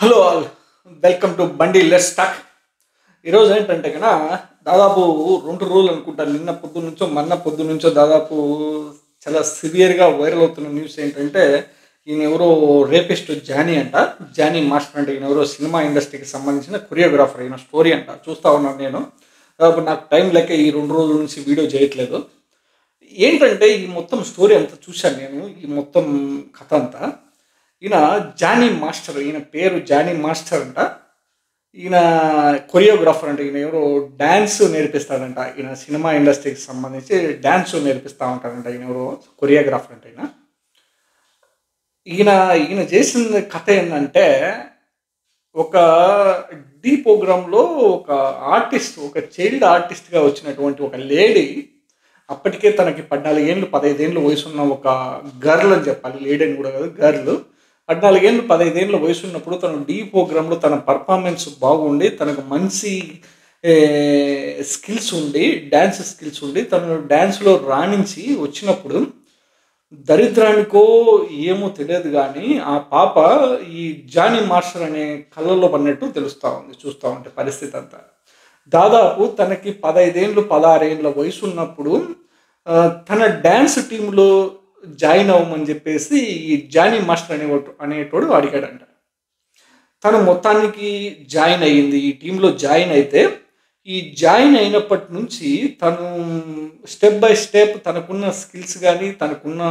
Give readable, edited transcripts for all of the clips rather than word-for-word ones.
Hello all, welcome to బండి let's talk. ఈరోజు ఏంటంటే కన్నా దాదాపు 2 రోజులు అనుకుంటాను, నిన్న పొద్దు నుంచో మొన్న పొద్దు నుంచో దాదాపు చాలా సివియర్గా వైరల్ అవుతున్న న్యూస్ ఏంటంటే ఈయన ఎవరో రేపిస్ట్ జానీ అంట. జానీ మాస్టర్ అంటే ఈయన ఎవరో సినిమా ఇండస్ట్రీకి సంబంధించిన కొరియోగ్రాఫర్. ఈయన స్టోరీ అంట చూస్తూ ఉన్నాను నేను. దాదాపు నాకు టైం లేక ఈ 2 రోజుల నుంచి వీడియో చేయట్లేదు. ఏంటంటే ఈ మొత్తం స్టోరీ అంతా చూశాను నేను, ఈ మొత్తం కథ అంతా. ఈయన జానీ మాస్టర్, ఈయన పేరు జానీ మాస్టర్ అంట. ఈయన కొరియోగ్రాఫర్ అంట. ఈయన ఎవరో డ్యాన్స్ నేర్పిస్తాడంట. ఈయన సినిమా ఇండస్ట్రీకి సంబంధించి డ్యాన్స్ నేర్పిస్తూ ఉంటాడంట. ఈయన ఎవరో కొరియోగ్రాఫర్ అంట. ఈయన ఈయన చేసిన కథ ఏంటంటే, ఒక డి ప్రోగ్రాంలో ఒక ఆర్టిస్ట్, ఒక చైల్డ్ ఆర్టిస్ట్గా వచ్చినటువంటి ఒక లేడీ, అప్పటికే తనకి 14 ఏళ్ళు 15 ఏళ్ళు వయసున్న ఒక గర్ల్ అని చెప్పాలి, లేడీ అని కూడా కాదు, గర్ల్. 14 ఏళ్ళు 15 ఏళ్ళ వయసు ఉన్నప్పుడు తను డి ప్రోగ్రాంలో తన పర్ఫార్మెన్స్ బాగుండి, తనకు మంచి స్కిల్స్ ఉండి, డ్యాన్స్ స్కిల్స్ ఉండి, తను డ్యాన్స్లో రాణించి వచ్చినప్పుడు దరిద్రానికో ఏమో తెలియదు కానీ ఆ పాప ఈ జానీ మాస్టర్ అనే కళ్ళల్లో పడినట్టు తెలుస్తూ ఉంది చూస్తూ ఉంటే పరిస్థితి అంతా. దాదాపు తనకి 15 ఏళ్ళు 16 ఏళ్ళ వయసు ఉన్నప్పుడు తన డ్యాన్స్ టీంలో జాయిన్ అవ్వమని చెప్పేసి ఈ జానీ మాస్టర్ అనేటోడు అడిగాడంట. తను మొత్తానికి జాయిన్ అయ్యింది, ఈ టీంలో జాయిన్ అయితే. ఈ జాయిన్ అయినప్పటి నుంచి తను స్టెప్ బై స్టెప్ తనకున్న స్కిల్స్ కానీ తనకున్న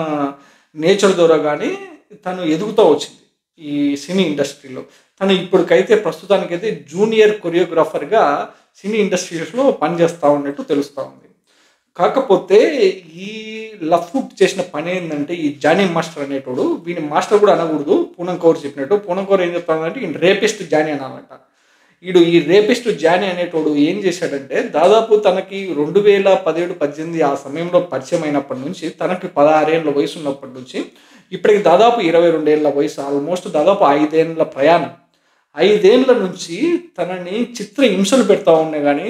నేచర్ ద్వారా కానీ తను ఎదుగుతూ వచ్చింది ఈ సినీ ఇండస్ట్రీలో. తను ఇప్పటికైతే ప్రస్తుతానికైతే జూనియర్ కొరియోగ్రాఫర్గా సినీ ఇండస్ట్రీస్లో పనిచేస్తూ ఉన్నట్టు తెలుస్తూ ఉంది. కాకపోతే ఈ లఫ్ట్ చేసిన పని ఏంటంటే, ఈ జానీ మాస్టర్ అనేటోడు, వీని మాస్టర్ కూడా అనకూడదు, పూనం కౌర్ చెప్పినట్టు. పూనం కౌర్ ఏం చెప్తాడంటే ఈయన రేపిస్ట్ జానీ అనాలంట. ఈ రేపిస్ట్ జానీ అనేటోడు ఏం చేశాడంటే, దాదాపు తనకి 2017-18 ఆ సమయంలో పరిచయం అయినప్పటి నుంచి, తనకి 16 ఏళ్ళ వయసు ఉన్నప్పటి నుంచి ఇప్పటికి దాదాపు 22 ఏళ్ళ వయసు, ఆల్మోస్ట్ దాదాపు 5 ఏళ్ళ ప్రయాణం. 5 ఏళ్ళ నుంచి తనని చిత్ర హింసలు పెడతా ఉన్నాయి కానీ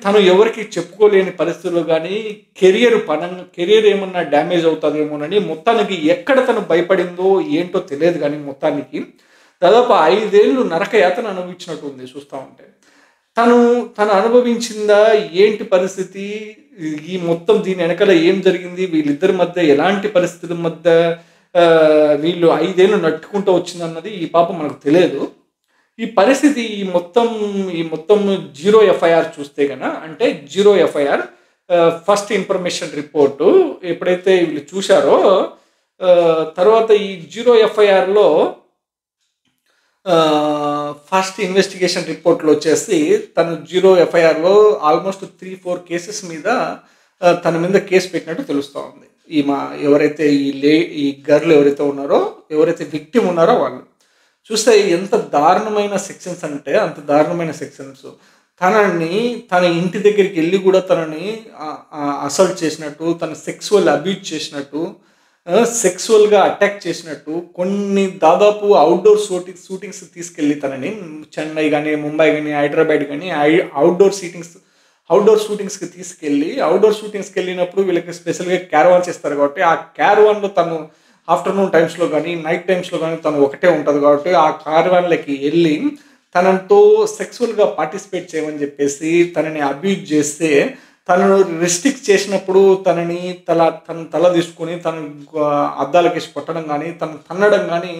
తను ఎవరికి చెప్పుకోలేని పరిస్థితుల్లో కానీ కెరియర్ ఏమన్నా డ్యామేజ్ అవుతుందేమోనని మొత్తానికి ఎక్కడ తను భయపడిందో ఏంటో తెలియదు కానీ మొత్తానికి దాదాపు 5 ఏళ్ళు నరకయాతన అనుభవించినట్టు ఉంది చూస్తూ ఉంటే. తను అనుభవించిందా ఏంటి పరిస్థితి, ఈ మొత్తం దీని వెనకాల ఏం జరిగింది, వీళ్ళిద్దరి మధ్య ఎలాంటి పరిస్థితుల మధ్య వీళ్ళు 5 ఏళ్ళు నట్టుకుంటూ వచ్చిందన్నది ఈ పాప మనకు తెలియదు. ఈ పరిస్థితి ఈ మొత్తం జీరో ఎఫ్ఐఆర్ చూస్తే కనుక, అంటే zero FIR first information report ఎప్పుడైతే వీళ్ళు చూశారో తర్వాత ఈ జీరో ఎఫ్ఐఆర్లో ఫస్ట్ ఇన్వెస్టిగేషన్ రిపోర్ట్లో వచ్చేసి తను జీరో ఎఫ్ఐఆర్లో ఆల్మోస్ట్ 3-4 కేసెస్ మీద తన మీద కేసు పెట్టినట్టు తెలుస్తూ ఉంది. ఎవరైతే ఈ గర్ల్ ఎవరైతే ఉన్నారో, ఎవరైతే విక్టిమ్ ఉన్నారో వాళ్ళు చూస్తే ఎంత దారుణమైన సెక్షన్స్ అంటే అంత దారుణమైన సెక్షన్స్. తన ఇంటి దగ్గరికి వెళ్ళి కూడా తనని అసల్ట్ చేసినట్టు, తన సెక్సువల్ అబ్యూజ్ చేసినట్టు, సెక్సువల్గా అటాక్ చేసినట్టు, కొన్ని దాదాపు అవుట్డోర్ షూటింగ్స్ తీసుకెళ్ళి తనని చెన్నై కానీ, ముంబై కానీ, హైదరాబాద్ కానీ అవుట్డోర్ షూటింగ్స్కి తీసుకెళ్ళి, అవుట్డోర్ షూటింగ్స్కి వెళ్ళినప్పుడు వీళ్ళకి స్పెషల్గా క్యారవాన్స్ ఇస్తారు కాబట్టి ఆ క్యారవాన్లో తను ఆఫ్టర్నూన్ టైమ్స్లో కానీ నైట్ టైమ్స్లో కానీ తను ఒకటే ఉంటుంది కాబట్టి ఆ క్యారవాన్లకి వెళ్ళి తనతో సెక్సువల్గా పార్టిసిపేట్ చేయమని చెప్పేసి తనని అబ్యూజ్ చేస్తే, తనను రిస్ట్రిక్ట్ చేసినప్పుడు తన తల తీసుకొని తను అద్దాలకేసి కొట్టడం కానీ, తను తన్నడం కానీ,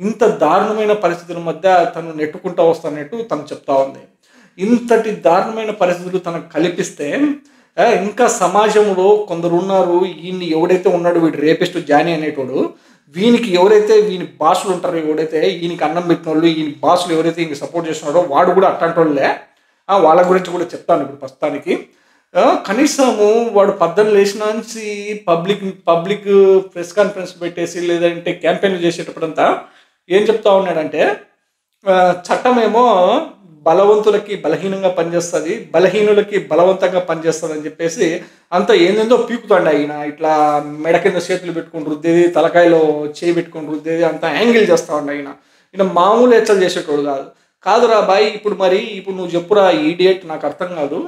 ఇంత దారుణమైన పరిస్థితుల మధ్య తను నెట్టుకుంటూ వస్తున్నట్టు తను చెప్తా ఉంది. ఇంతటి దారుణమైన పరిస్థితులు తనకు కల్పిస్తే ఇంకా సమాజంలో కొందరు ఉన్నారు, ఈయన్ని ఎవడైతే ఉన్నాడో వీడు రేపిస్ట్ జానీ అనేటోడు, వీనికి ఎవరైతే వీని బాసులు ఉంటారో, ఎవడైతే ఈయనకి అన్నం పెట్టిన వాళ్ళు, ఈయన బాసులు ఎవరైతే ఈయనకి సపోర్ట్ చేస్తున్నారో వాడు కూడా అట్లాంటి వాళ్ళే. వాళ్ళ గురించి కూడా చెప్తాను ఇప్పుడు ప్రస్తుతానికి. కనీసము వాడు 14 లేచిన నుంచి పబ్లిక్ ప్రెస్ కాన్ఫరెన్స్ పెట్టేసి లేదంటే క్యాంపెయిన్లు చేసేటప్పుడంతా ఏం చెప్తా ఉన్నాడంటే, చట్టమేమో బలవంతులకి బలహీనంగా పనిచేస్తుంది, బలహీనులకి బలవంతంగా పనిచేస్తుంది అని చెప్పేసి అంత ఏందేందో పీకుతాండి. ఆయన ఇట్లా మెడ కింద చేతులు పెట్టుకుని రుద్దేది, తలకాయలో చేయి పెట్టుకుని రుద్దేది, అంత యాంగిల్ చేస్తూ ఉండి ఆయన మామూలు హెచ్చలు చేసేటోడు కాదురా బాయ్. ఇప్పుడు నువ్వు చెప్పురా ఈడియట్, నాకు అర్థం కాదు.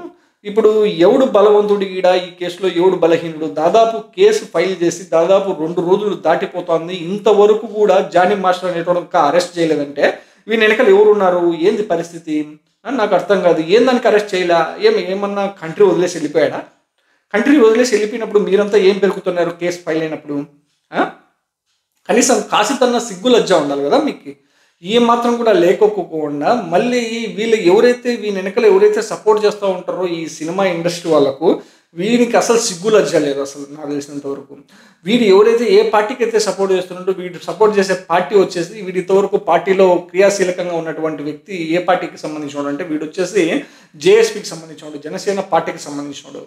ఇప్పుడు ఎవడు బలవంతుడు ఈడ ఈ కేసులో, ఎవడు బలహీనుడు? దాదాపు కేసు ఫైల్ చేసి దాదాపు 2 రోజులు దాటిపోతోంది. ఇంతవరకు కూడా జానీ మాస్టర్ అనేటోడు ఇంకా అరెస్ట్ చేయలేదంటే వీని వెనకాల ఎవరున్నారు? ఏంది పరిస్థితి? నాకు అర్థం కాదు. దానికి అరెస్ట్ చేయలే? ఏమన్నా కంట్రీ వదిలేసి వెళ్ళిపోయాడా? కంట్రీ వదిలేసి వెళ్ళిపోయినప్పుడు మీరంతా ఏం పెరుగుతున్నారు కేసు ఫైల్ అయినప్పుడు? కనీసం కాసితన్న సిగ్గు లజ్జ ఉండాలి కదా మీకు. ఏ మాత్రం కూడా లేకోకుండా మళ్ళీ వీళ్ళు వీని వెనకాల ఎవరైతే సపోర్ట్ చేస్తూ ఉంటారో ఈ సినిమా ఇండస్ట్రీ వాళ్ళకు, వీరికి అసలు సిగ్గు లజ్జ లేదు అసలు నాకు తెలిసినంత వరకు. వీడు ఎవరైతే ఏ పార్టీకి అయితే సపోర్ట్ చేస్తున్నాడో వీడు సపోర్ట్ చేసే పార్టీ వచ్చేసి వీడి ఇంతవరకు పార్టీలో క్రియాశీలకంగా ఉన్నటువంటి వ్యక్తి ఏ పార్టీకి సంబంధించినాడు అంటే వీడు వచ్చేసి జేఎస్పీకి సంబంధించినాడు, జనసేన పార్టీకి సంబంధించినాడు.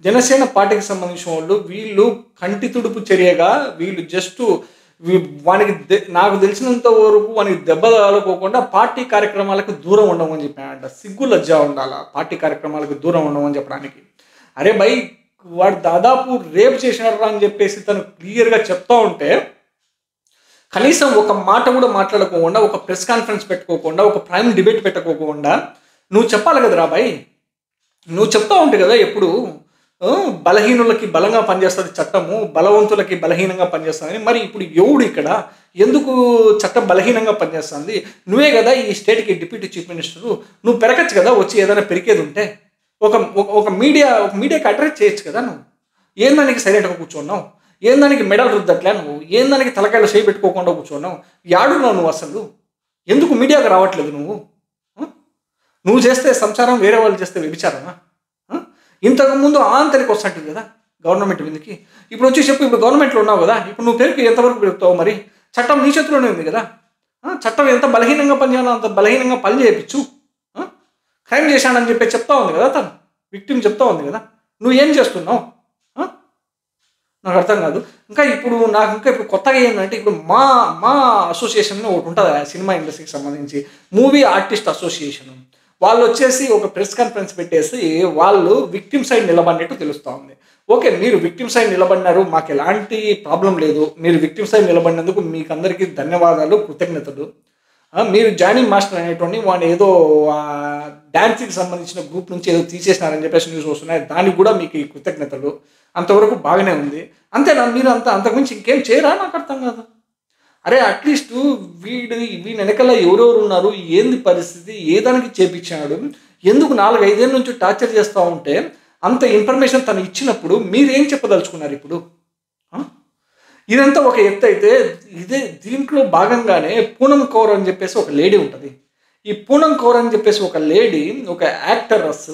జనసేన పార్టీకి సంబంధించిన వాళ్ళు వీళ్ళు కంటి తుడుపు చర్యగా వీళ్ళు జస్ట్ వానికి నాకు తెలిసినంత వరకు వానికి దెబ్బ తగలకోకుండా పార్టీ కార్యక్రమాలకు దూరం ఉండమని చెప్పానంట. సిగ్గు లజ్జ ఉండాలా పార్టీ కార్యక్రమాలకు దూరం ఉండమని చెప్పడానికి. అరే భయ్, వాడు దాదాపు రేపు చేసినారా అని చెప్పేసి తను క్లియర్గా చెప్తా ఉంటే కనీసం ఒక మాట కూడా మాట్లాడుకోకుండా, ఒక ప్రెస్ కాన్ఫరెన్స్ పెట్టుకోకుండా, ఒక ప్రైమ్ డిబేట్ పెట్టుకోకుండా నువ్వు చెప్పాలి కదరా భయ్. నువ్వు చెప్తా ఉంటావు కదా ఎప్పుడు బలహీనులకి బలంగా పనిచేస్తుంది చట్టము, బలవంతులకి బలహీనంగా పనిచేస్తుందని. మరి ఇప్పుడు ఎవడు ఇక్కడ ఎందుకు చట్టం బలహీనంగా పనిచేస్తుంది? నువ్వే కదా ఈ స్టేట్కి డిప్యూటీ చీఫ్ మినిస్టరు, నువ్వు పెరగచ్చు కదా వచ్చి ఏదైనా పెరికేది ఉంటే. ఒక మీడియాకి అడ్రస్ చేయొచ్చు కదా నువ్వు. దానికి సైలెంట్గా కూర్చున్నావు? దానికి మెడల్ రుద్దట్లే నువ్వు? దానికి తలకాయలు చేయి పెట్టుకోకుండా కూర్చున్నావు? యాడున్నావు నువ్వు అసలు? ఎందుకు మీడియాకి రావట్లేదు నువ్వు? నువ్వు చేస్తే సంసారం, వేరే వాళ్ళు చేస్తే వ్యభిచారమా? ఇంతకుముందు ఆంతరికి వస్తుంటుంది కదా గవర్నమెంట్ మీదకి. ఇప్పుడు వచ్చి చెప్పు, ఇప్పుడు గవర్నమెంట్లో ఉన్నావు కదా, ఇప్పుడు నువ్వు పెరుగు ఎంతవరకు పెరుగుతావు? మరి చట్టం నీ చేతిలోనే ఉంది కదా. చట్టం ఎంత బలహీనంగా పనిచేయాలో అంత బలహీనంగా పని చేయించు. క్రైమ్ చేశాడని చెప్పి చెప్తా ఉంది కదా తను, విక్టిమ్ చెప్తా ఉంది కదా. నువ్వు ఏం చేస్తున్నావు? నాకు అర్థం కాదు. ఇప్పుడు కొత్తగా ఏంటంటే ఇప్పుడు మా అసోసియేషన్ ఒకటి ఉంటుంది సినిమా ఇండస్ట్రీకి సంబంధించి, మూవీ ఆర్టిస్ట్ అసోసియేషన్. వాళ్ళు వచ్చేసి ఒక ప్రెస్ కాన్ఫరెన్స్ పెట్టేసి వాళ్ళు విక్టిమ్ సైడ్ నిలబడినట్టు తెలుస్తూ ఉంది. ఓకే, మీరు విక్టిమ్ సైడ్ నిలబడినారు, మాకు ఎలాంటి ప్రాబ్లం లేదు. మీరు విక్టిమ్ సైడ్ నిలబడినందుకు మీకు అందరికీ ధన్యవాదాలు, కృతజ్ఞతలు. మీరు జానీ మాస్టర్ అనేటువంటి వాడిని ఏదో డ్యాన్స్కి సంబంధించిన గ్రూప్ నుంచి ఏదో తీసేసినారని చెప్పేసి న్యూస్ వస్తున్నాయి, దానికి కూడా మీకు ఈ కృతజ్ఞతలు. అంతవరకు బాగానే ఉంది. అంతేనా? మీరు అంతకుమించి ఇంకేం చేయరా? నాకు అర్థం కాదు. అరే అట్లీస్ట్ వీని వెనకాల ఎవరెవరు ఉన్నారు, ఏంది పరిస్థితి, ఏదానికి చేపించాడు, ఎందుకు 4-5 ఏళ్ళ నుంచి టార్చర్ చేస్తూ ఉంటే అంత ఇన్ఫర్మేషన్ తను ఇచ్చినప్పుడు మీరేం చెప్పదలుచుకున్నారు ఇప్పుడు? ఇదంతా ఒక ఎత్తు అయితే దీంట్లో భాగంగానే పూనం కౌర్ అని చెప్పేసి ఒక లేడీ ఉంటుంది. ఈ పూనం కౌర్ అని చెప్పేసి ఒక లేడీ, ఒక యాక్టరస్,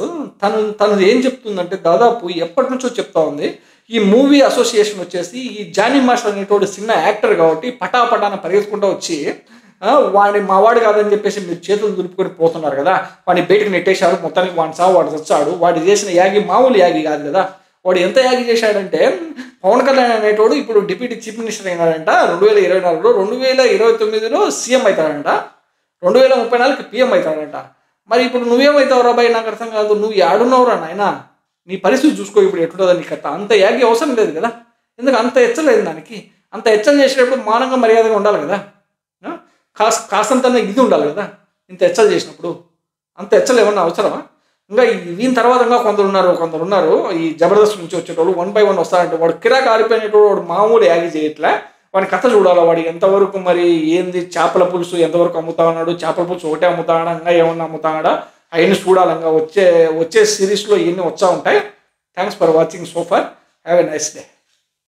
తను ఏం చెప్తుందంటే దాదాపు ఎప్పటి నుంచో చెప్తా ఉంది, ఈ మూవీ అసోసియేషన్ వచ్చేసి ఈ జానీ మాస్టర్ అనేటోడు చిన్న యాక్టర్ కాబట్టి పటాపటాన పరిగెత్తుకుంటూ వచ్చి వాడిని మావాడు కాదని చెప్పేసి మీరు చేతులు దులుపుకొని పోతున్నారు కదా, వాడిని బయటకు నెట్టేశారు, మొత్తానికి వాడిని వాడు చచ్చాడు. వాడు చేసిన యాగి మామూలు యాగి కాదు కదా. వాడు ఎంత యాగి చేశాడంటే పవన్ కళ్యాణ్ అనేటోడు ఇప్పుడు డిప్యూటీ చీఫ్ మినిస్టర్ అయినాడంట 2024లో, 2029లో సీఎం అవుతాడంట, 2034కి పిఎం అవుతాడంట. మరి ఇప్పుడు నువ్వేమవుతావురా బాయ్? నాకు అర్థం కాదు. నువ్వు ఏడున్నావురా నాయనా? నీ పరిస్థితి చూసుకో ఇప్పుడు ఎట్లుంటుందో నీ కథ. అంత యాగి అవసరం లేదు కదా. ఎందుకు అంత హెచ్చలేదు దానికి? అంత హెచ్చలు చేసేటప్పుడు మానంగా మర్యాదగా ఉండాలి కదా, కాసంత ఇది ఉండాలి కదా. ఇంత హెచ్చలు చేసినప్పుడు అంత హెచ్చలు ఏమన్నా అవసరమా? ఇంకా దీని తర్వాత ఇంకా కొందరు ఉన్నారు ఈ జబర్దస్త్ నుంచి వచ్చేటోళ్ళు 1 by 1 వస్తారంటే వాడు కిరాక్ ఆరిపోయినట్టు వాడు మామూలు యాగి చేయట్లే. వాడి కథ చూడాలి. వాడు ఎంతవరకు మరి ఏంది చేపల పులుసు ఎంతవరకు అమ్ముతా ఉన్నాడు, చేపల పులుసు ఒకటే అమ్ముతాడా, ఇంకా ఏమన్నా అమ్ముతాడా, అవన్నీ చూడాలి. ఇంకా వచ్చే సిరీస్లో ఇవన్నీ వచ్చా ఉంటాయి. Thanks for watching so far. Have a nice day.